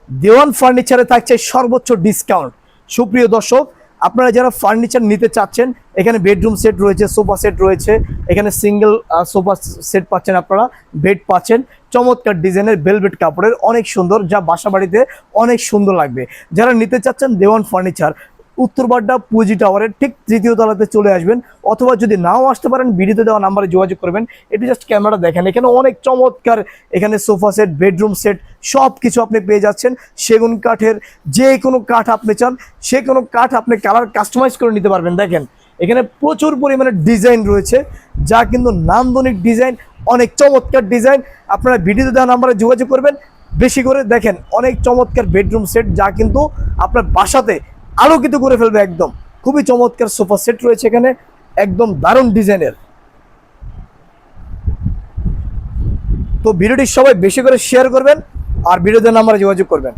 দেওয়ান ফার্নিচারে থাকছে সর্বোচ্চ ডিসকাউন্ট। সুপ্রিয় দর্শক, আপনারা যারা ফার্নিচার নিতে চাচ্ছেন, এখানে বেডরুম সেট রয়েছে, সোফা সেট রয়েছে, এখানে সিঙ্গেল সোফা সেট পাচ্ছেন, আপনারা বেড পাচ্ছেন চমৎকার ডিজাইনের ভেলভেট কাপড়ের, অনেক সুন্দর, যা বাসা বাড়িতে অনেক সুন্দর লাগবে। যারা নিতে চাচ্ছেন দেওয়ান ফার্নিচার, উত্তরবাড্ডা পুজি টাওয়ারের ঠিক তৃতীয় তলাতে চলে আসবেন, অথবা যদি নাও আসতে পারেন ভিডিওতে দেওয়া নাম্বারে যোগাযোগ করবেন। এটি জাস্ট ক্যামেরা দেখেন, এখানে অনেক চমৎকার, এখানে সোফা সেট, বেডরুম সেট সব কিছু আপনি পেয়ে যাচ্ছেন। সেগুন কাঠের যে কোনো কাঠ আপনি চান, সে কোনো কাঠ আপনি কালার কাস্টমাইজ করে নিতে পারবেন। দেখেন এখানে প্রচুর পরিমাণে ডিজাইন রয়েছে, যা কিন্তু নান্দনিক ডিজাইন, অনেক চমৎকার ডিজাইন। আপনারা ভিডিওতে দেওয়া নাম্বারে যোগাযোগ করবেন। বেশি করে দেখেন, অনেক চমৎকার বেডরুম সেট, যা কিন্তু আপনার বাসাতে আলোকিত করে ফেলবে একদম। খুবই চমৎকার সোফা সেট রয়েছে এখানে, একদম দারুণ ডিজাইনের। তো ভিডিওটি সবাই বেশি করে শেয়ার করবেন আর ভিডিওতে নাম্বারে যোগাযোগ করবেন।